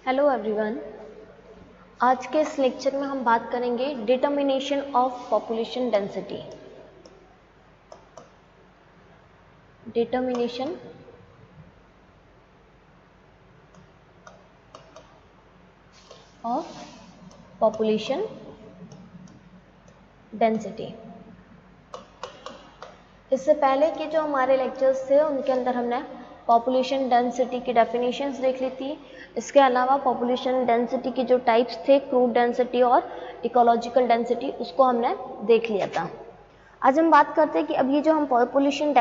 Hello everyone. आज के इस लेक्चर में हम बात करेंगे determination of population density. Determination of population density. इससे पहले के जो हमारे लेक्चर्स थे उनके अंदर हमने पॉपुलेशन डेंसिटी की डेफिनेशंस देख ली थी। इसके अलावा पॉपुलेशन डेंसिटी की जो टाइप्स थे, क्रूड डेंसिटी और इकोलॉजिकल डेंसिटी, उसको हमने देख लिया था। आज हम बात करते हैं कि अब ये जो हम पॉपुलेशन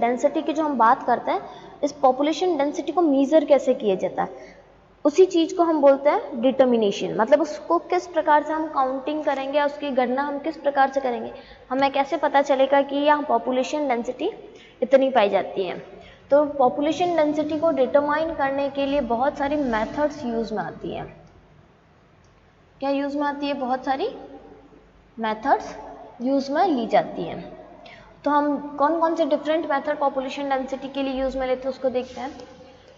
डेंसिटी की जो हम बात करते हैं, इस पॉपुलेशन डेंसिटी को मीज़र कैसे किया जाता है, उसी चीज़ को हम बोलते हैं डिटर्मिनेशन। मतलब उसको किस प्रकार से हम काउंटिंग करेंगे, उसकी गणना हम किस प्रकार से करेंगे, हमें कैसे पता चलेगा कि यहाँ पॉपुलेशन डेंसिटी इतनी पाई जाती है। तो पॉपुलेशन डेंसिटी को डिटरमाइन करने के लिए बहुत सारी मेथड्स यूज में आती हैं। क्या यूज में आती है? बहुत सारी मेथड्स यूज में ली जाती हैं। तो हम कौन कौन से डिफरेंट मेथड पॉपुलेशन डेंसिटी के लिए यूज में लेते हैं उसको देखते हैं।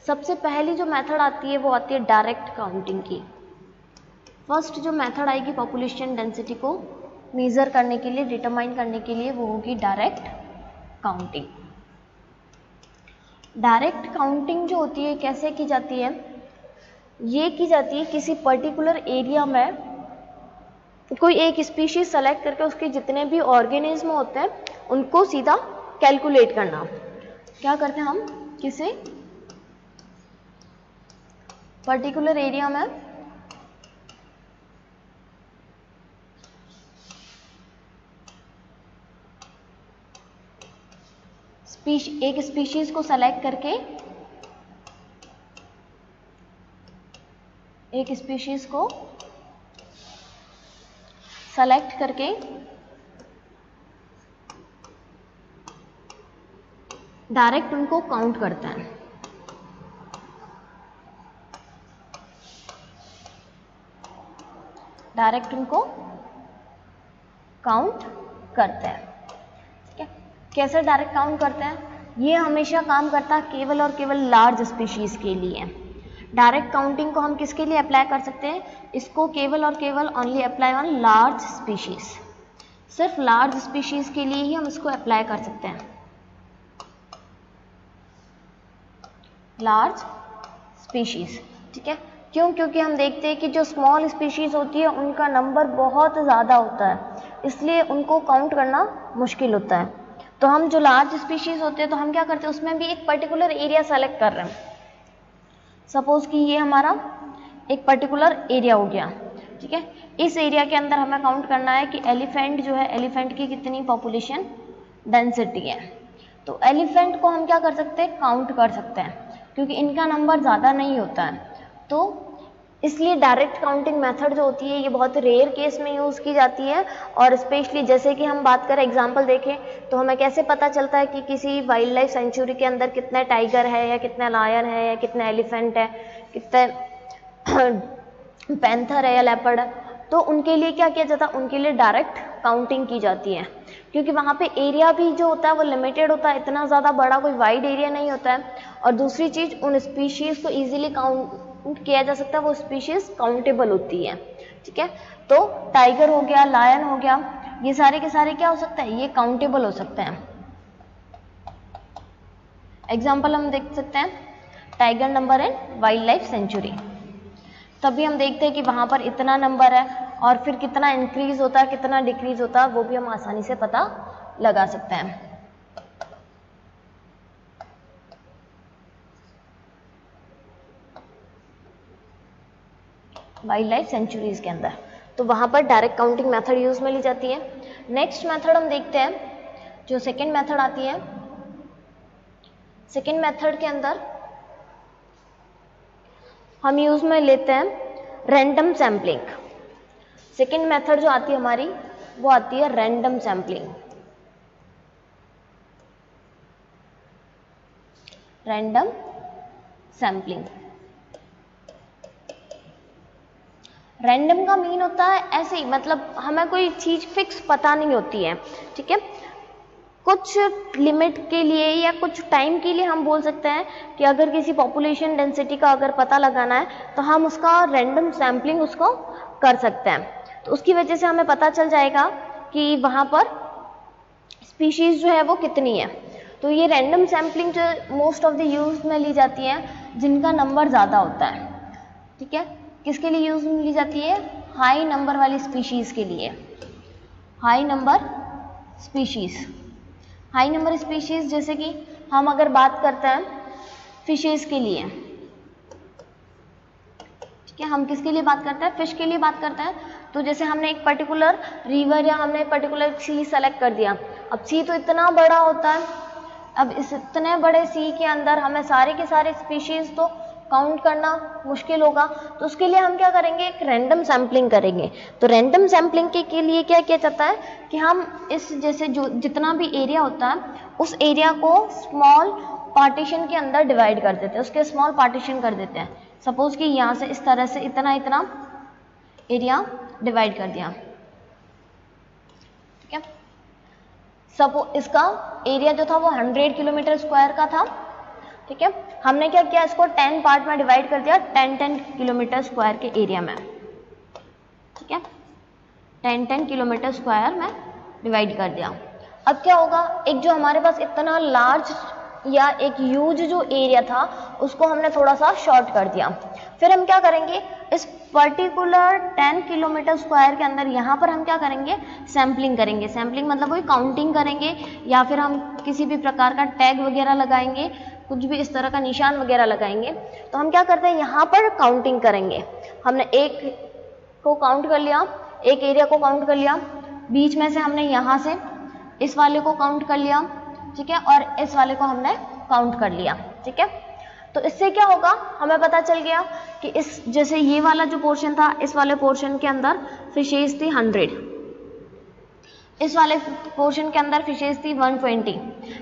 सबसे पहली जो मेथड आती है वो आती है डायरेक्ट काउंटिंग की। फर्स्ट जो मेथड आएगी पॉपुलेशन डेंसिटी को मेजर करने के लिए, डिटरमाइन करने के लिए, वो होगी डायरेक्ट काउंटिंग। डायरेक्ट काउंटिंग जो होती है कैसे की जाती है? ये की जाती है किसी पर्टिकुलर एरिया में कोई एक स्पीशीज सेलेक्ट करके उसके जितने भी ऑर्गेनिज्म होते हैं उनको सीधा कैलकुलेट करना। क्या करते हैं हम? किसी पर्टिकुलर एरिया में एक स्पीशीज को सेलेक्ट करके डायरेक्ट उनको काउंट करते हैं। डायरेक्ट उनको काउंट करते हैं। ठीक है, कैसे डायरेक्ट काउंट करते हैं? ये हमेशा काम करता है केवल और केवल लार्ज स्पीशीज के लिए। डायरेक्ट काउंटिंग को हम किसके लिए अप्लाई कर सकते हैं? इसको केवल और केवल only apply on large species. सिर्फ लार्ज स्पीशीज के लिए ही हम इसको अप्लाई कर सकते हैं। लार्ज स्पीशीज, ठीक है। क्यों? क्योंकि हम देखते हैं कि जो स्मॉल स्पीशीज होती है उनका नंबर बहुत ज़्यादा होता है, इसलिए उनको काउंट करना मुश्किल होता है। तो हम जो लार्ज स्पीशीज होते हैं तो हम क्या करते हैं, उसमें भी एक पर्टिकुलर एरिया सेलेक्ट कर रहे हैं। सपोज कि ये हमारा एक पर्टिकुलर एरिया हो गया, ठीक है। इस एरिया के अंदर हमें काउंट करना है कि एलिफेंट जो है, एलिफेंट की कितनी पॉपुलेशन डेंसिटी है। तो एलिफेंट को हम क्या कर सकते हैं? काउंट कर सकते हैं, क्योंकि इनका नंबर ज़्यादा नहीं होता है। तो इसलिए डायरेक्ट काउंटिंग मेथड जो होती है ये बहुत रेयर केस में यूज़ की जाती है। और स्पेशली जैसे कि हम बात करें, एग्जांपल देखें, तो हमें कैसे पता चलता है कि किसी वाइल्ड लाइफ सेंचुरी के अंदर कितने टाइगर है, या कितने लायन है, या कितने एलिफेंट है, कितने पैंथर है या लेपर्ड है। तो उनके लिए क्या किया जाता है? उनके लिए डायरेक्ट काउंटिंग की जाती है, क्योंकि वहाँ पे एरिया भी जो होता है वो लिमिटेड होता है, इतना ज़्यादा बड़ा कोई वाइड एरिया नहीं होता है। और दूसरी चीज़, उन स्पीशीज़ को ईजिली काउंट किया जा सकता है, वो स्पीशीज़ काउंटेबल होती है, ठीक है। तो टाइगर हो गया, लायन हो गया, ये सारे के सारे क्या हो सकता है? ये काउंटेबल हो सकते हैं। एग्जाम्पल हम देख सकते हैं, tiger number in wild life sanctuary. तभी हम देखते हैं कि वहाँ पर इतना नंबर है, और फिर कितना इंक्रीज होता है, कितना डिक्रीज होता है, वो भी हम आसानी से पता लगा सकते हैं। वाइल्ड लाइफ सेंचुरीज के अंदर तो वहाँ पर डायरेक्ट काउंटिंग मेथड यूज में ली जाती है। नेक्स्ट मेथड हम देखते हैं, जो सेकेंड मेथड आती है। सेकेंड मेथड के अंदर हम यूज में लेते हैं रैंडम सैम्पलिंग। सेकेंड मेथड जो आती है हमारी, वो आती है random sampling. Random sampling. Random का मीन होता है ऐसे ही, मतलब हमें कोई चीज़ फिक्स पता नहीं होती है, ठीक है। कुछ लिमिट के लिए या कुछ टाइम के लिए हम बोल सकते हैं कि अगर किसी पॉपुलेशन डेंसिटी का अगर पता लगाना है तो हम उसका रैंडम सैम्पलिंग उसको कर सकते हैं। तो उसकी वजह से हमें पता चल जाएगा कि वहाँ पर स्पीशीज़ जो है वो कितनी है। तो ये रैंडम सैम्पलिंग जो मोस्ट ऑफ द यूज में ली जाती है जिनका नंबर ज़्यादा होता है, ठीक है। किसके लिए यूज में ली जाती है? हाई नंबर वाली स्पीशीज़ के लिए। High number species, high number species जैसे कि हम अगर बात करते हैं फिशेज़ के लिए, ठीक है। हम किसके लिए बात करते हैं? फिश के लिए बात करते हैं। तो जैसे हमने एक पर्टिकुलर रिवर या हमने पर्टिकुलर सी सेलेक्ट कर दिया। अब सी तो इतना बड़ा होता है, अब इस इतने बड़े सी के अंदर हमें सारे के सारे स्पीशीज़ तो काउंट करना मुश्किल होगा। तो उसके लिए हम क्या करेंगे? एक रैंडम सैम्पलिंग करेंगे। तो रैंडम सैम्पलिंग के लिए क्या किया जाता है कि हम इस जैसे जो जितना भी एरिया होता है उस एरिया को स्मॉल पार्टीशन के अंदर डिवाइड कर देते हैं, उसके स्मॉल पार्टीशन कर देते हैं। सपोज कि यहाँ से इस तरह से इतना इतना एरिया डिवाइड कर दिया, ठीक है। सपोज इसका एरिया जो था वो 100 किलोमीटर स्क्वायर का था, ठीक है। हमने क्या किया? इसको 10 पार्ट में डिवाइड कर दिया 10 किलोमीटर स्क्वायर के एरिया में, ठीक है। 10 किलोमीटर स्क्वायर में डिवाइड कर दिया। अब क्या होगा? एक जो हमारे पास इतना लार्ज या एक ह्यूज जो एरिया था उसको हमने थोड़ा सा शॉर्ट कर दिया। फिर हम क्या करेंगे? इस पर्टिकुलर 10 किलोमीटर स्क्वायर के अंदर यहाँ पर हम क्या करेंगे? सैम्पलिंग करेंगे। सैम्पलिंग मतलब वही काउंटिंग करेंगे या फिर हम किसी भी प्रकार का टैग वगैरह लगाएंगे, कुछ भी इस तरह का निशान वगैरह लगाएंगे। तो हम क्या करते हैं? यहाँ पर काउंटिंग करेंगे। हमने एक को काउंट कर लिया, एक एरिया को काउंट कर लिया, बीच में से हमने यहाँ से इस वाले को काउंट कर लिया, ठीक है, और इस वाले को हमने काउंट कर लिया, ठीक है। तो इससे क्या होगा? हमें पता चल गया कि इस जैसे ये वाला जो पोर्शन था, इस वाले पोर्शन के अंदर फिशेज थी 100, इस वाले पोर्शन के अंदर फिशेज थी 120,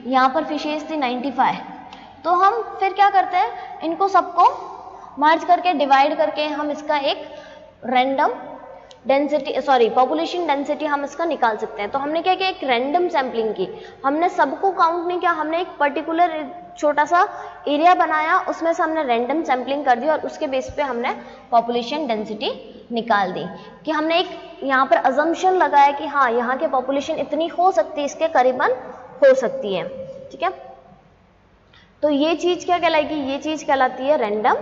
यहाँ पर फिशेज थी 95। तो हम फिर क्या करते हैं? इनको सबको मर्ज करके डिवाइड करके हम इसका एक रैंडम डेंसिटी पॉपुलेशन डेंसिटी हम इसका निकाल सकते हैं। तो हमने क्या किया? एक रैंडम सैम्पलिंग की। हमने सबको काउंट नहीं किया, हमने एक पर्टिकुलर छोटा सा एरिया बनाया, उसमें से हमने रैंडम सैम्पलिंग कर दी और उसके बेस पे हमने पॉपुलेशन डेंसिटी निकाल दी। कि हमने एक यहाँ पर अजम्पशन लगाया कि हाँ यहाँ की पॉपुलेशन इतनी हो सकती है, इसके करीबन हो सकती है, ठीक है। तो ये चीज़ क्या कहलाएगी? ये चीज़ कहलाती है रैंडम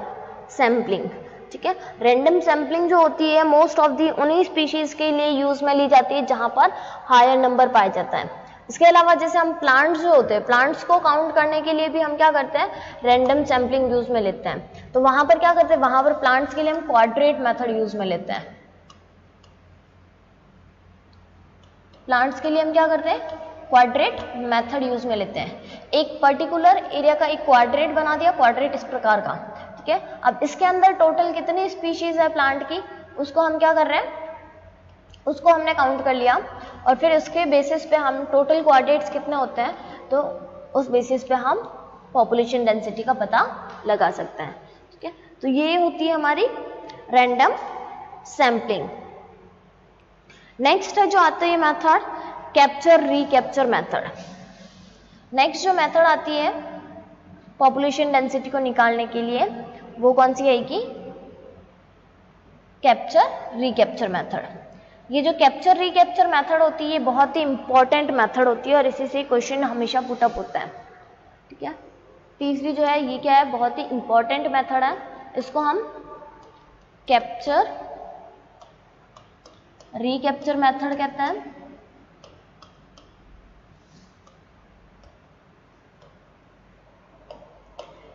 सैम्पलिंग, ठीक है। रैंडम सैम्पलिंग जो होती है मोस्ट ऑफ दी उन्हीं स्पीशीज के लिए यूज में ली जाती है जहां पर हायर नंबर पाया जाता है। इसके अलावा जैसे हम प्लांट्स जो होते हैं, प्लांट्स को काउंट करने के लिए भी हम क्या करते हैं? रैंडम सैम्पलिंग यूज में लेते हैं। तो वहां पर क्या करते हैं? वहां पर प्लांट्स के लिए हम क्वाड्रेट मेथड यूज में लेते हैं। प्लांट्स के लिए हम क्या करते हैं? क्वाड्रेट मेथड यूज में लेते हैं। एक पर्टिकुलर एरिया का एक क्वाड्रेट बना दिया, क्वाड्रेट इस प्रकार का, ठीक है। अब इसके अंदर टोटल कितनी स्पीशीज है प्लांट की, उसको हम क्या कर रहे हैं? उसको हमने काउंट कर लिया और फिर उसके बेसिस पे हम टोटल क्वाड्रेट्स कितने होते हैं, तो उस बेसिस पे हम पॉपुलेशन डेंसिटी का पता लगा सकते हैं, ठीक है। तो ये होती है हमारी रैंडम सैम्पलिंग। नेक्स्ट है जो आता है method capture recapture method. Next जो मेथड आती है पॉपुलेशन डेंसिटी को निकालने के लिए वो कौन सी आएगी? Capture recapture method. ये जो कैप्चर रिकैप्चर मेथड होती है ये बहुत ही इंपॉर्टेंट मेथड होती है और इसी से क्वेश्चन हमेशा पुटअप होता है, ठीक है। तीसरी जो है ये क्या है? बहुत ही इंपॉर्टेंट मेथड है, इसको हम कैप्चर रिकैप्चर मेथड कहते हैं।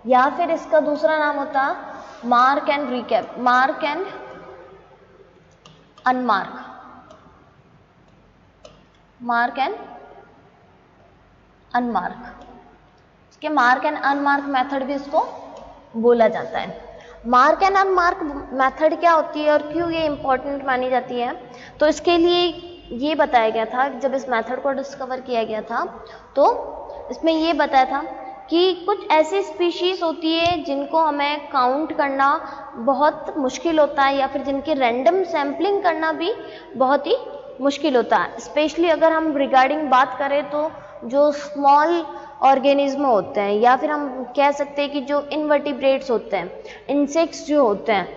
या फिर इसका दूसरा नाम होता है mark and recap, mark and unmark, mark and unmark, ठीक है। मार्क एंड अनमार्क मेथड भी इसको बोला जाता है। मार्क एंड अनमार्क मेथड क्या होती है और क्यों ये इंपॉर्टेंट मानी जाती है? तो इसके लिए ये बताया गया था जब इस मेथड को डिस्कवर किया गया था तो इसमें ये बताया था कि कुछ ऐसी स्पीशीज होती है जिनको हमें काउंट करना बहुत मुश्किल होता है या फिर जिनकी रैंडम सैम्पलिंग करना भी बहुत ही मुश्किल होता है। स्पेशली अगर हम रिगार्डिंग बात करें तो जो स्मॉल ऑर्गेनिज्म होते हैं, या फिर हम कह सकते हैं कि जो इनवर्टिब्रेट्स होते हैं, इंसेक्ट्स जो होते हैं,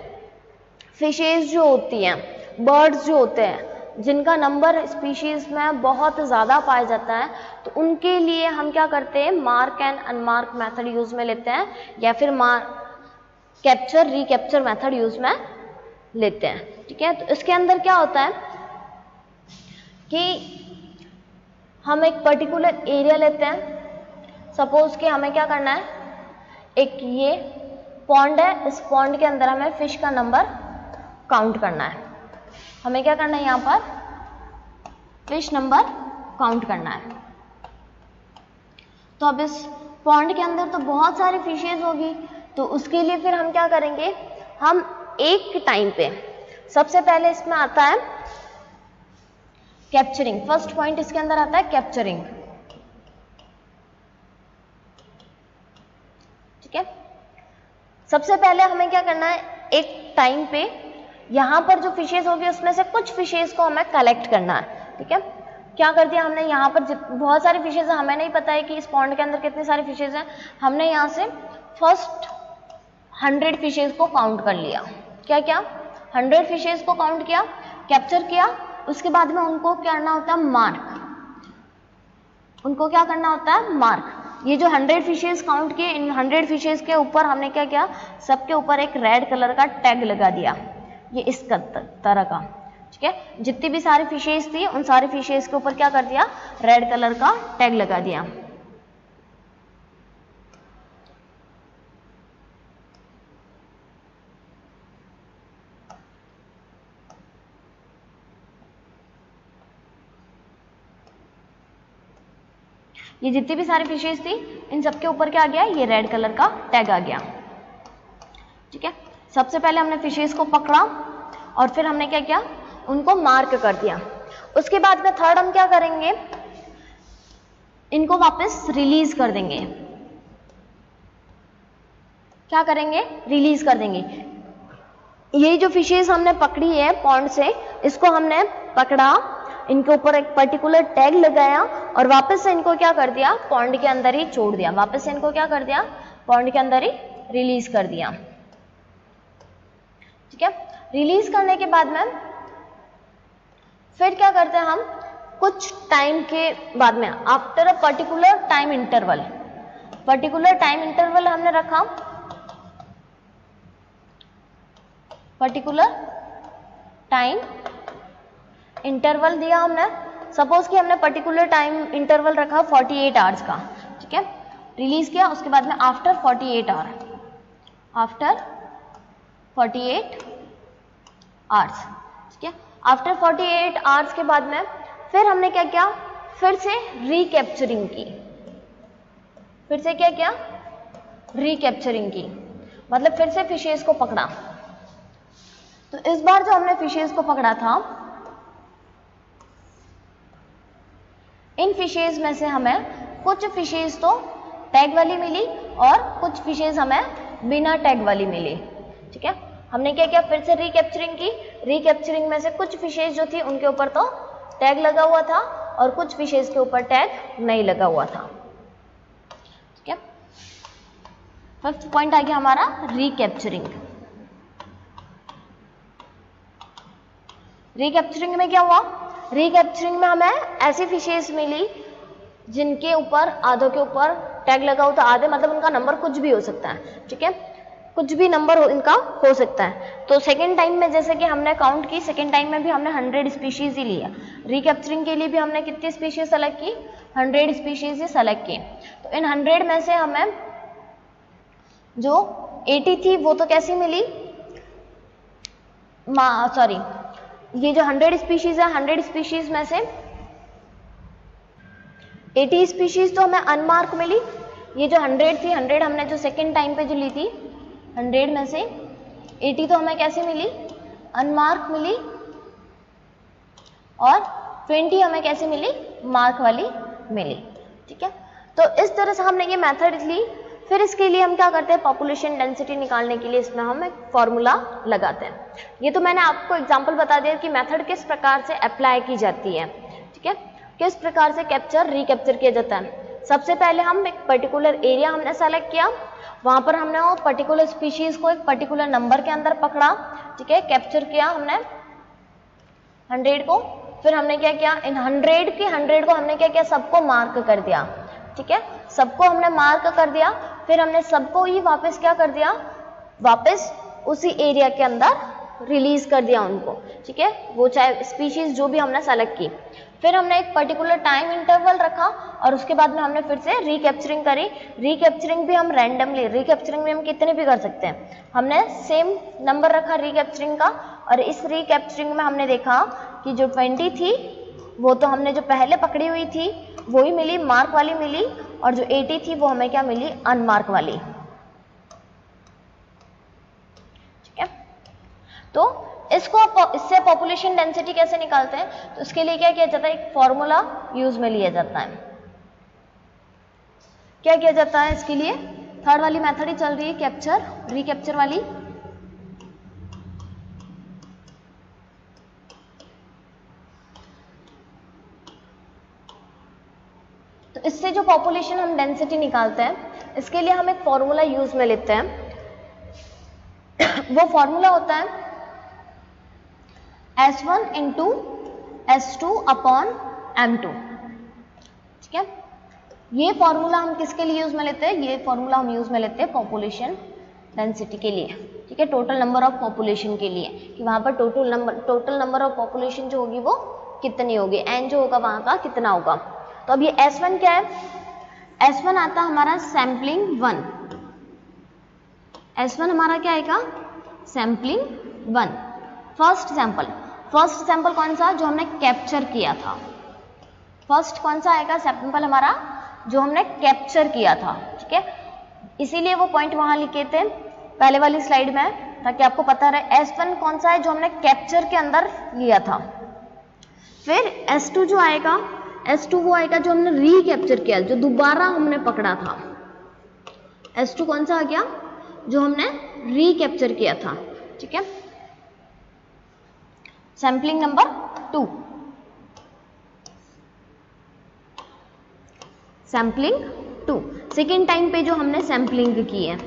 फिशेज जो होती हैं, बर्ड्स जो होते हैं, जिनका नंबर स्पीशीज में बहुत ज़्यादा पाया जाता है, तो उनके लिए हम क्या करते हैं, mark and unmark method use में लेते हैं, या फिर कैप्चर रिकैप्चर मेथड यूज में लेते हैं। ठीक है, तो इसके अंदर क्या होता है कि हम एक पर्टिकुलर एरिया लेते हैं। सपोज कि हमें क्या करना है, एक ये पॉन्ड है, इस पॉन्ड के अंदर हमें फिश का नंबर काउंट करना है। हमें क्या करना है, यहाँ पर फिश नंबर काउंट करना है। तो अब इस पॉन्ड के अंदर तो बहुत सारी फिशेज होगी, तो उसके लिए फिर हम क्या करेंगे, हम एक टाइम पे सबसे पहले इसमें आता है कैप्चरिंग। फर्स्ट पॉइंट इसके अंदर आता है कैप्चरिंग। ठीक है, सबसे पहले हमें क्या करना है, एक टाइम पे यहां पर जो फिशेज होगी उसमें से कुछ फिशेज को हमें कलेक्ट करना है। ठीक है, क्या कर दिया हमने, यहाँ पर बहुत सारी फिशेज है, हमें नहीं पता है कि इस पॉन्ड के अंदर कितनी सारी फिशेज हैं, हमने यहाँ से फर्स्ट 100 फिशेज को काउंट कर लिया। क्या क्या, 100 फिशेज को काउंट किया, कैप्चर किया, उसके बाद में उनको क्या करना होता है, मार्क। उनको क्या करना होता है, मार्क। ये जो 100 फिशेज काउंट किए, इन 100 फिशेज के ऊपर हमने क्या किया, सबके ऊपर एक रेड कलर का टैग लगा दिया, ये इस तरह का। ठीक है, जितनी भी सारी फिशेज थी उन सारी फिशेज के ऊपर क्या कर दिया, रेड कलर का टैग लगा दिया। ये जितनी भी सारी फिशेज थी इन सबके ऊपर क्या आ गया, ये रेड कलर का टैग आ गया। ठीक है, सबसे पहले हमने फिशेज को पकड़ा और फिर हमने क्या किया, उनको मार्क कर दिया। उसके बाद में थर्ड हम क्या करेंगे, इनको वापस रिलीज कर देंगे। क्या करेंगे, रिलीज कर देंगे। ये जो फिशेज हमने पकड़ी है पॉन्ड से, इसको हमने पकड़ा, इनके ऊपर एक पर्टिकुलर टैग लगाया और वापस से इनको क्या कर दिया, पॉन्ड के अंदर ही छोड़ दिया। वापस से इनको क्या कर दिया, पॉन्ड के अंदर ही रिलीज कर दिया। ठीक है, रिलीज करने के बाद में फिर क्या करते हैं हम, कुछ टाइम के बाद में, after a particular time interval, particular time interval हमने रखा, पर्टिकुलर टाइम इंटरवल दिया हमने। सपोज कि हमने पर्टिकुलर टाइम इंटरवल रखा 48 आवर्स का। ठीक है, रिलीज किया, उसके बाद में आफ्टर 48 आवर, आफ्टर 48 आवर्स। ठीक है, आफ्टर 48 आवर्स के बाद में फिर हमने क्या किया, फिर से रिकैप्चरिंग की। फिर से क्या किया, रिकैप्चरिंग की, मतलब फिर से फिशेज को पकड़ा। तो इस बार जो हमने फिशेज को पकड़ा था, इन फिशेज में से हमें कुछ फिशेज तो टैग वाली मिली और कुछ फिशेज हमें बिना टैग वाली मिली। ठीक है, हमने क्या किया, फिर से रिकैप्चरिंग की। रिकैप्चरिंग में से कुछ फिशेज जो थी उनके ऊपर तो टैग लगा हुआ था और कुछ फिशेज के ऊपर टैग नहीं लगा हुआ था। ठीक है, फर्स्ट पॉइंट आ गया हमारा रिकैप्चरिंग। रिकैप्चरिंग में क्या हुआ, रिकैप्चरिंग में हमें ऐसी फिशेज मिली जिनके ऊपर, आधों के ऊपर टैग लगा हुआ था, आधे मतलब उनका नंबर कुछ भी हो सकता है। ठीक है, कुछ भी नंबर इनका हो सकता है। तो सेकेंड टाइम में जैसे कि हमने काउंट की, सेकेंड टाइम में भी हमने 100 स्पीशीज ही लिया। रिकैप्चरिंग के लिए भी हमने कितनी स्पीशीज सेलेक्ट की, 100 स्पीशीज ही सेलेक्ट की। तो इन 100 में से हमें जो 80 थी वो तो कैसी मिली, सॉरी, ये जो 100 स्पीशीज है, 100 स्पीशीज में से 80 स्पीशीज तो हमें अनमार्क मिली। ये जो 100 थी, 100 हमने जो सेकेंड टाइम पे जो ली थी, 100 में से 80 तो हमें कैसे मिली, अनमार्क मिली, और 20 हमें कैसे मिली, मार्क वाली मिली। ठीक है, तो इस तरह से हमने ये मेथड ली। फिर इसके लिए हम क्या करते हैं, पॉपुलेशन डेंसिटी निकालने के लिए इसमें हम एक फॉर्मूला लगाते हैं। ये तो मैंने आपको एग्जांपल बता दिया कि मेथड किस प्रकार से अप्लाई की जाती है। ठीक है, किस प्रकार से कैप्चर रिकैप्चर किया जाता है। सबसे पहले हम एक पर्टिकुलर एरिया हमने सेलेक्ट किया, वहां पर हमने वो पर्टिकुलर स्पीशीज को एक पर्टिकुलर नंबर के अंदर पकड़ा, ठीक है, कैप्चर किया हमने 100 को। फिर हमने क्या किया, इन 100 को हमने क्या किया, सबको मार्क कर दिया, ठीक है, सबको हमने मार्क कर दिया। फिर हमने सबको ही वापस क्या कर दिया, वापस उसी एरिया के अंदर रिलीज कर दिया उनको, ठीक है, वो चाहे स्पीशीज जो भी हमने सेलेक्ट की। फिर हमने एक पर्टिकुलर टाइम इंटरवल रखा और उसके बाद में हमने फिर से रिकैप्चरिंग करी। रिकैप्चरिंग भी हम रैंडमली, रिकैप्चरिंग भी हम कितने भी कर सकते हैं। हमने सेम नंबर रखा रिकैप्चरिंग का, और इस रिकैप्चरिंग में हमने देखा कि जो 20 थी वो तो हमने जो पहले पकड़ी हुई थी वो ही मिली, मार्क वाली मिली, और जो 80 थी वो हमें क्या मिली, अनमार्क वाली, ठीक है। तो इससे पॉपुलेशन डेंसिटी कैसे निकालते हैं, तो इसके लिए क्या किया जाता है, एक फॉर्मूला यूज में लिया जाता है। क्या किया जाता है इसके लिए, थर्ड वाली मेथड ही चल रही है, कैप्चर रिकैप्चर वाली। तो इससे जो पॉपुलेशन हम डेंसिटी निकालते हैं, इसके लिए हम एक फॉर्मूला यूज में लेते हैं। वो फॉर्मूला होता है S1 into S2 upon M2, ठीक है। ये फॉर्मूला हम किसके लिए यूज में लेते हैं, ये फॉर्मूला हम यूज में लेते हैं पॉपुलेशन डेंसिटी के लिए, ठीक है, टोटल नंबर ऑफ पॉपुलेशन के लिए, कि वहां पर टोटल नंबर ऑफ पॉपुलेशन जो होगी वो कितनी होगी, n जो होगा वहां का कितना होगा। तो अब ये S1 क्या है, S1 आता हमारा सैम्पलिंग 1, S1 हमारा क्या आएगा, सैम्पलिंग 1, फर्स्ट सैंपल कौन सा, जो हमने कैप्चर किया था, फर्स्ट कौन सा आएगा सैंपल हमारा, जो हमने कैप्चर किया था, ठीक है। इसीलिए वो पॉइंट वहां लिखे थे पहले वाली स्लाइड में, ताकि आपको पता रहे S1 कौन सा है, जो हमने कैप्चर के अंदर लिया था। फिर S2 जो आएगा, S2 वो आएगा जो हमने रिकैप्चर किया, जो दोबारा हमने पकड़ा था। S2 कौन सा आ गया, जो हमने रिकैप्चर किया था, ठीक है। Sampling number 2, sampling 2, second time पे जो हमने सैंपलिंग की है।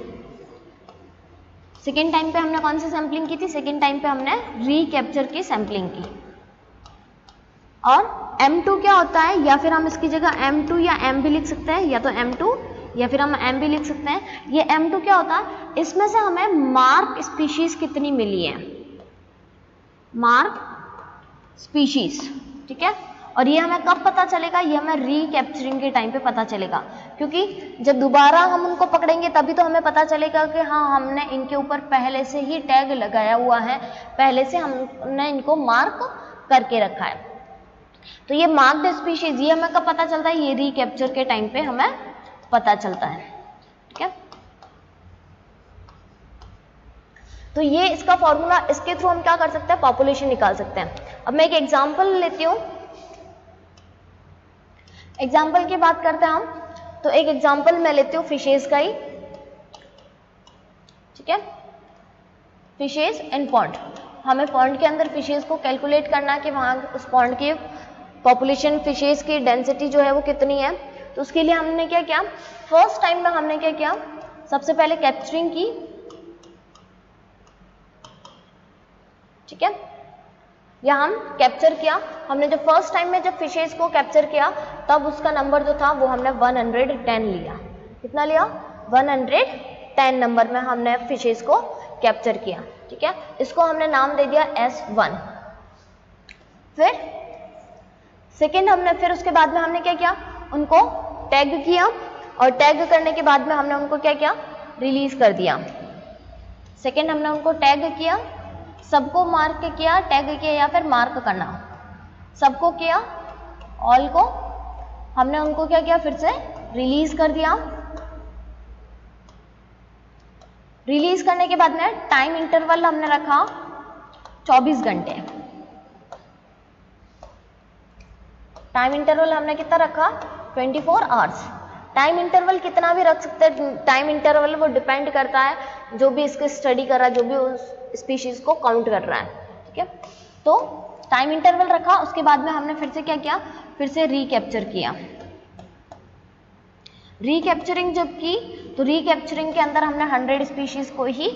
सेकेंड टाइम पे हमने कौन सी सैंपलिंग की थी, सेकेंड टाइम पे हमने रिकैप्चर की सैंपलिंग की। और M2 क्या होता है, या फिर हम इसकी जगह M2 या M भी लिख सकते हैं, या तो M2 या फिर हम M भी लिख सकते हैं। ये M2 क्या होता है, इसमें से हमें मार्क स्पीशीज कितनी मिली है, मार्क स्पीशीज, ठीक है। और ये हमें कब पता चलेगा, ये हमें रिकैप्चरिंग के टाइम पे पता चलेगा, क्योंकि जब दोबारा हम उनको पकड़ेंगे तभी तो हमें पता चलेगा कि हाँ हमने इनके ऊपर पहले से ही टैग लगाया हुआ है, पहले से हमने इनको मार्क करके रखा है। तो ये मार्क्ड स्पीशीज, ये हमें कब पता चलता है, ये रिकैप्चर के टाइम पे हमें पता चलता है, ठीक है। तो ये इसका फॉर्मूला, इसके थ्रू हम क्या कर सकते हैं, पॉपुलेशन निकाल सकते हैं। अब मैं एक एग्जांपल लेती हूँ, एग्जांपल की बात करते हैं हम। तो एक एग्जांपल मैं लेती हूँ फिशेज का ही, ठीक है, फिशेज इन पॉन्ड। हमें पॉन्ड के अंदर फिशेज को कैलकुलेट करना कि वहां उस पॉन्ड की पॉपुलेशन, फिशेज की डेंसिटी जो है वो कितनी है। तो उसके लिए हमने क्या किया, फर्स्ट टाइम में हमने क्या किया, सबसे पहले कैप्चरिंग की, ठीक है, या हम कैप्चर किया। हमने जो फर्स्ट टाइम में जब फिशेज को कैप्चर किया तब उसका नंबर जो था वो हमने 110 लिया। कितना लिया, 110 नंबर में हमने फिशेज को कैप्चर किया, ठीक है। इसको हमने नाम दे दिया S1। फिर सेकेंड हमने, फिर उसके बाद में हमने क्या किया, उनको टैग किया, और टैग करने के बाद में हमने उनको क्या किया, रिलीज कर दिया। सेकेंड हमने उनको टैग किया, सबको मार्क किया, टैग किया या फिर मार्क करना, सबको किया, ऑल को हमने उनको क्या किया, फिर से रिलीज कर दिया। रिलीज करने के बाद में टाइम इंटरवल हमने रखा 24 घंटे। टाइम इंटरवल हमने कितना रखा, 24 आवर्स। टाइम इंटरवल कितना भी रख सकते हैं, टाइम इंटरवल वो डिपेंड करता है जो भी इसके स्टडी कर रहा है, जो भी उस स्पीशीज को काउंट कर रहा है, ठीक है। तो टाइम इंटरवल रखा, उसके बाद में हमने फिर से क्या किया, फिर से रीकैप्चर किया। रीकैप्चरिंग जब की तो रीकैप्चरिंग के अंदर हमने 100 स्पीशीज को ही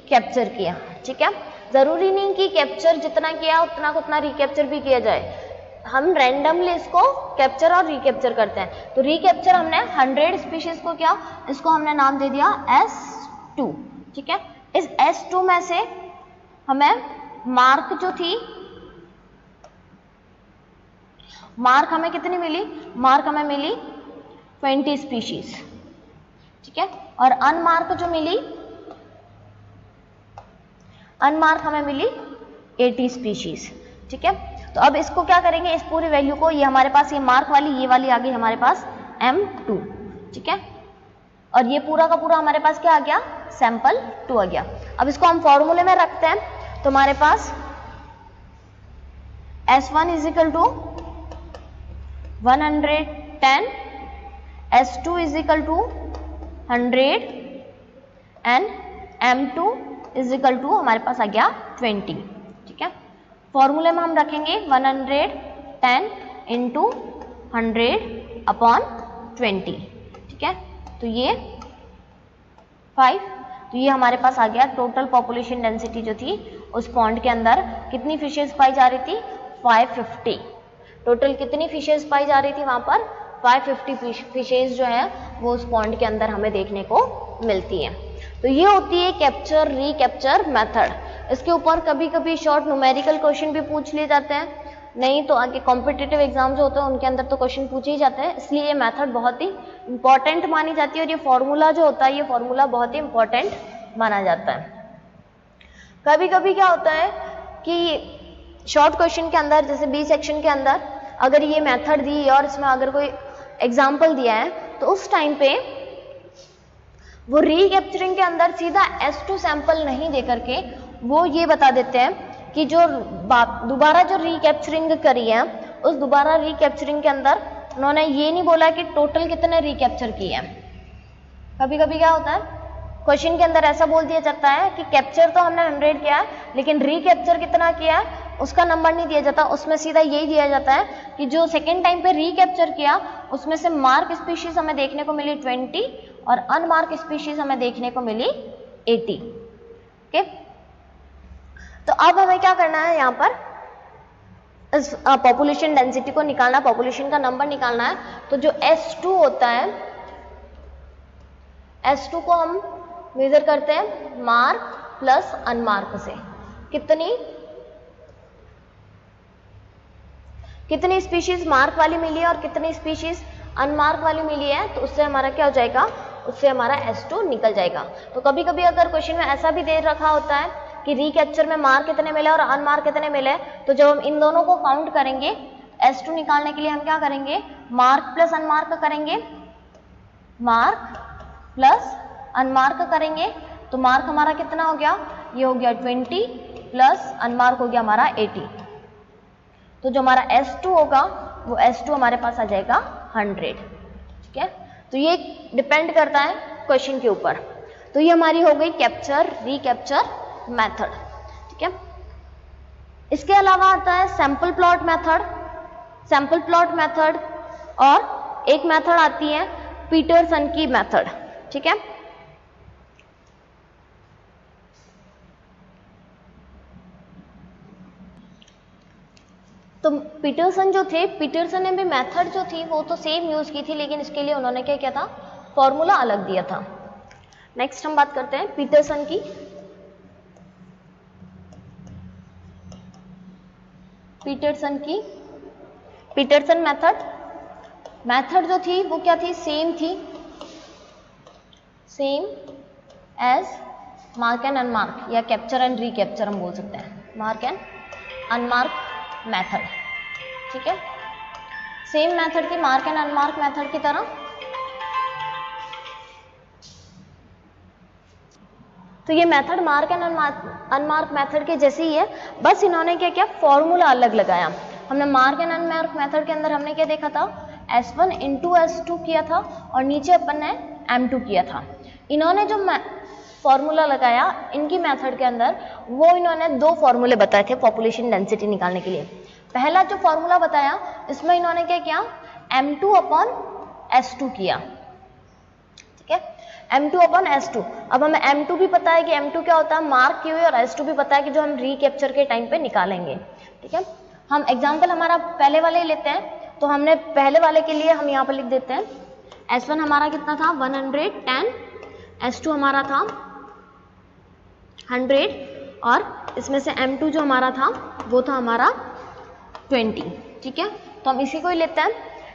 कैप्चर किया, ठीक है। जरूरी नहीं कि कैप्चर जितना किया उतना उतना रीकैप्चर भी किया जाए, हम रैंडमली इसको कैप्चर और रीकैप्चर करते हैं। तो रीकैप्चर हमने 100 स्पीशीज को किया, इसको हमने नाम दे दिया S2, ठीक है। इस S2 में से हमें मार्क जो थी, मार्क हमें कितनी मिली, मार्क हमें मिली 20 स्पीशीज, ठीक है। और अनमार्क जो मिली, अनमार्क हमें मिली 80 स्पीशीज, ठीक है। तो अब इसको क्या करेंगे, इस पूरी वैल्यू को, ये हमारे पास ये मार्क वाली, ये वाली आ गई हमारे पास M2, ठीक है। और ये पूरा का पूरा हमारे पास क्या आ गया, सैंपल 2 आ गया। अब इसको हम फॉर्मूले में रखते हैं, तो हमारे पास S1 is equal to 110, S2 is equal to 100 and M2 is equal to हमारे पास आ गया 20, ठीक है। फॉर्मूले में हम रखेंगे 110 इंटू 100 अपॉन 20, ठीक है। तो ये 5, तो ये हमारे पास आ गया टोटल पॉपुलेशन डेंसिटी जो थी उस पॉन्ड के अंदर कितनी फिशेज पाई जा रही थी, 550। टोटल कितनी फिशेज पाई जा रही थी वहां पर, 550 फिशेज जो है वो उस पॉन्ड के अंदर हमें देखने को मिलती है। तो ये होती है कैप्चर रीकैप्चर मेथड। इसके ऊपर कभी कभी शॉर्ट न्यूमेरिकल क्वेश्चन भी पूछ लिए जाते हैं, नहीं तो आगे कॉम्पिटिटिव एग्जाम जो होते हैं उनके अंदर तो क्वेश्चन पूछे ही जाते हैं, इसलिए ये मेथड बहुत ही इंपॉर्टेंट मानी जाती है। और ये फॉर्मूला जो होता है, ये फॉर्मूला बहुत ही इंपॉर्टेंट माना जाता है। कभी कभी क्या होता है कि शॉर्ट क्वेश्चन के अंदर, जैसे बी सेक्शन के अंदर अगर ये मेथड दी और इसमें अगर कोई एग्जाम्पल दिया है, तो उस टाइम पे वो रीकैप्चरिंग के अंदर सीधा S2 सैंपल नहीं दे करके वो ये बता देते हैं कि जो दोबारा जो रीकैप्चरिंग करी है, उस दोबारा रीकैप्चरिंग के अंदर उन्होंने ये नहीं बोला कि टोटल कितने रीकैप्चर किए हैं। कभी कभी क्या होता है, क्वेश्चन के अंदर ऐसा बोल दिया जाता है कि कैप्चर तो हमने 100 किया है, लेकिन रीकैप्चर कितना किया है उसका नंबर नहीं दिया जाता। उसमें सीधा यही दिया जाता है कि जो सेकेंड टाइम पे रीकैप्चर किया उसमें से मार्क स्पीशीज हमें देखने को मिली 20 और अनमार्क स्पीशीज हमें देखने को मिली 80, ओके। तो अब हमें क्या करना है, यहाँ पर इस पॉपुलेशन डेंसिटी को निकालना, पॉपुलेशन का नंबर निकालना है। तो जो S2 होता है, S2 को हम मेजर करते हैं मार्क प्लस अनमार्क से। कितनी स्पीशीज मार्क वाली मिली है और कितनी स्पीशीज अनमार्क वाली मिली है, तो उससे हमारा क्या हो जाएगा, उससे हमारा S2 निकल जाएगा। तो कभी कभी अगर क्वेश्चन में ऐसा भी दे रखा होता है कि रीकैप्चर में मार्क कितने मिले और अनमार्क कितने मिले, तो जब हम इन दोनों को काउंट करेंगे S2 निकालने के लिए हम क्या करेंगे, मार्क प्लस अनमार्क करेंगे, मार्क प्लस अनमार्क करेंगे। तो मार्क हमारा कितना हो गया, ये हो गया 20 प्लस अनमार्क हो गया हमारा 80। तो जो हमारा S2 होगा वो S2 हमारे पास आ जाएगा 100, ठीक है। तो ये डिपेंड करता है क्वेश्चन के ऊपर। तो ये हमारी हो गई कैप्चर रीकैप्चर मेथड, ठीक है। इसके अलावा आता है sample plot method. Sample plot method और एक मेथड आती है पीटरसन की मेथड, ठीक है। तो पीटरसन जो थे, पीटरसन ने भी मेथड जो थी वो तो सेम यूज की थी, लेकिन इसके लिए उन्होंने क्या किया था, फॉर्मूला अलग दिया था। नेक्स्ट हम बात करते हैं पीटरसन की। पीटरसन मेथड जो थी वो क्या थी, सेम थी, same as mark and unmark या कैप्चर एंड रीकैप्चर हम बोल सकते हैं, मार्क एंड अनमार्क मेथड, ठीक है। सेम मेथड थी मार्क एंड अनमार्क मेथड की तरह। तो ये method mark and unmark method के जैसे ही है, बस इन्होंने क्या किया, फॉर्मूला अलग लगाया। हमने मार्क एंड अनमार्क मेथड के अंदर हमने क्या देखा था, S1 इंटू S2 किया था और नीचे अपन ने M2 किया था। इन्होंने जो फॉर्मूला लगाया इनकी मेथड के अंदर, वो इन्होंने दो फॉर्मूले बताए थे पॉपुलेशन डेंसिटी निकालने के लिए। पहला जो फॉर्मूला बताया इसमें इन्होंने क्या किया, M2/S2 किया, ठीक है, M2/S2। अब हमें M2 भी पता है कि M2 क्या होता है, मार्क की हुई, और S2 भी पता है कि जो हम रिकैप्चर के टाइम पे निकालेंगे, ठीक है। हम एग्जाम्पल हमारा पहले वाले ही लेते हैं, तो हमने पहले वाले के लिए हम यहाँ पर लिख देते हैं S1 हमारा कितना था 110, S2 हमारा था 100, और इसमें से M2 जो हमारा था वो था हमारा 20, ठीक है। तो हम इसी को ही लेते हैं।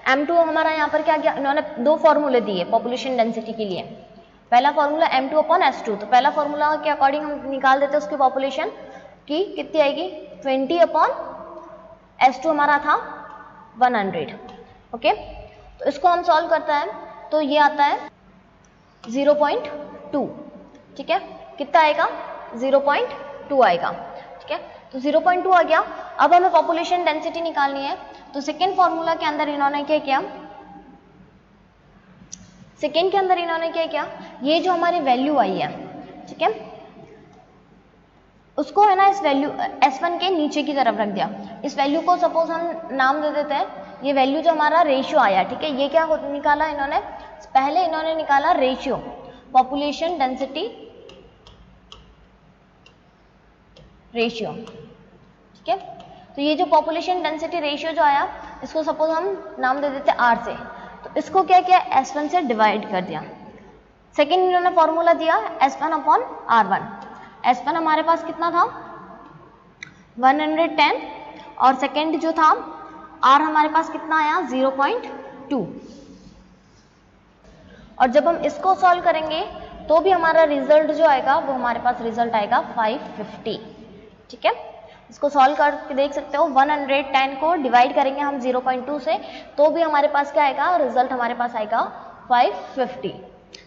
M2 हमारा यहाँ पर क्या किया, इन्होंने दो फॉर्मूले दिए पॉपुलेशन डेंसिटी के लिए। पहला फॉर्मूला M2/S2, तो पहला फॉर्मूला के अकॉर्डिंग हम निकाल देते हैं उसकी पॉपुलेशन की कितनी आएगी, 20/S2 हमारा था 100, ओके। तो इसको हम सॉल्व करता है तो ये आता है 0.2, ठीक है, कितना आएगा 0.2 आएगा, ठीक है। तो 0.2 आ गया। अब हमें पॉपुलेशन डेंसिटी निकालनी है, तो सेकेंड फॉर्मूला के अंदर इन्होंने क्या किया, सेकेंड के अंदर इन्होंने क्या किया, ये जो हमारी वैल्यू आई है, ठीक है, उसको है ना इस वैल्यू S1 के नीचे की तरफ रख दिया। इस वैल्यू को सपोज हम नाम दे देते हैं, ये वैल्यू जो हमारा रेशियो आया, ठीक है, ये क्या निकाला इन्होंने, पहले इन्होंने निकाला रेशियो पॉपुलेशन डेंसिटी रेशियो, ठीक है। तो ये जो पॉपुलेशन डेंसिटी रेशियो जो आया, इसको सपोज हम नाम दे देते R से, तो इसको क्या किया S1 से डिवाइड कर दिया। सेकेंड इन्होंने फॉर्मूला दिया S1/R1, S1 हमारे पास कितना था 110, और सेकेंड जो था R हमारे पास कितना आया 0.2, और जब हम इसको सॉल्व करेंगे तो भी हमारा रिजल्ट जो आएगा वो हमारे पास रिजल्ट आएगा 550, ठीक है। इसको सॉल्व करके देख सकते हो, 110 को डिवाइड करेंगे हम 0.2 से तो भी हमारे पास क्या आएगा, रिजल्ट हमारे पास आएगा 550,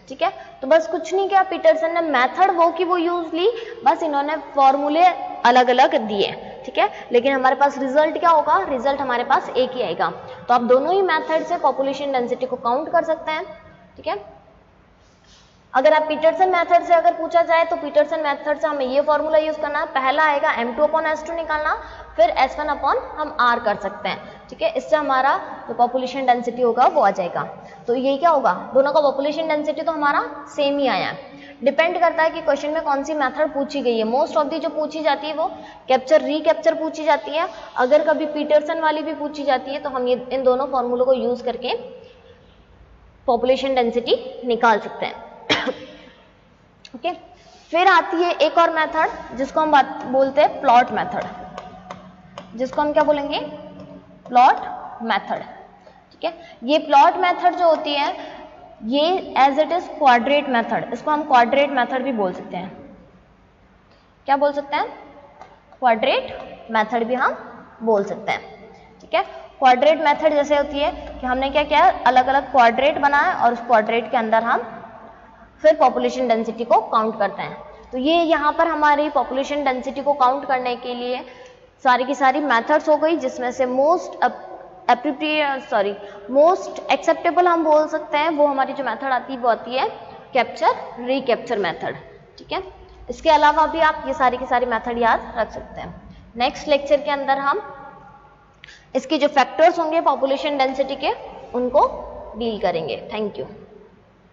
ठीक है। तो बस कुछ नहीं किया, पीटरसन ने मेथड वो की वो यूज ली, बस इन्होंने फॉर्मूले अलग अलग दिए, ठीक है, लेकिन हमारे पास रिजल्ट क्या होगा, रिजल्ट हमारे पास एक ही आएगा। तो आप दोनों ही मेथड से पॉपुलेशन डेंसिटी को काउंट कर सकते हैं, ठीक है। अगर आप पीटरसन मेथड से अगर पूछा जाए तो पीटरसन मेथड से हमें ये फॉर्मूला यूज करना है, पहला आएगा M2/S2 निकालना, फिर S1 अपॉन हम R कर सकते हैं, ठीक है। इससे हमारा जो पॉपुलेशन डेंसिटी होगा वो आ जाएगा। तो ये क्या होगा, दोनों का पॉपुलेशन डेंसिटी तो हमारा सेम ही आया है। डिपेंड करता है कि क्वेश्चन में कौन सी मेथड पूछी गई है। मोस्ट ऑफ दी जो पूछी जाती है वो कैप्चर रिकैप्चर पूछी जाती है। अगर कभी पीटरसन वाली भी पूछी जाती है तो हम ये इन दोनों फॉर्मूलों को यूज करके पॉपुलेशन डेंसिटी निकाल सकते हैं, ओके। फिर आती है एक और मेथड जिसको हम बोलते हैं प्लॉट मेथड, जिसको हम क्या बोलेंगे, प्लॉट मेथड, ठीक है। ये प्लॉट मेथड जो होती है ये as it is quadrate method, इसको हम क्वाड्रेट मेथड भी बोल सकते हैं। क्या बोल सकते हैं, क्वाड्रेट मेथड भी हम बोल सकते हैं, ठीक है। क्वाड्रेट मेथड जैसे होती है कि हमने क्या किया, अलग अलग क्वाड्रेट बनाया और उस क्वाड्रेट के अंदर हम फिर पॉपुलेशन डेंसिटी को काउंट करते हैं। तो ये यहाँ पर हमारी पॉपुलेशन डेंसिटी को काउंट करने के लिए सारी की सारी मेथड्स हो गई, जिसमें से मोस्ट एक्सेप्टेबल हम बोल सकते हैं वो हमारी जो मेथड आती है वो आती है कैप्चर रिकैप्चर मेथड, ठीक है। इसके अलावा भी आप ये सारी की सारी मेथड याद रख सकते हैं। नेक्स्ट लेक्चर के अंदर हम इसके जो फैक्टर्स होंगे पॉपुलेशन डेंसिटी के उनको डील करेंगे। Thank you.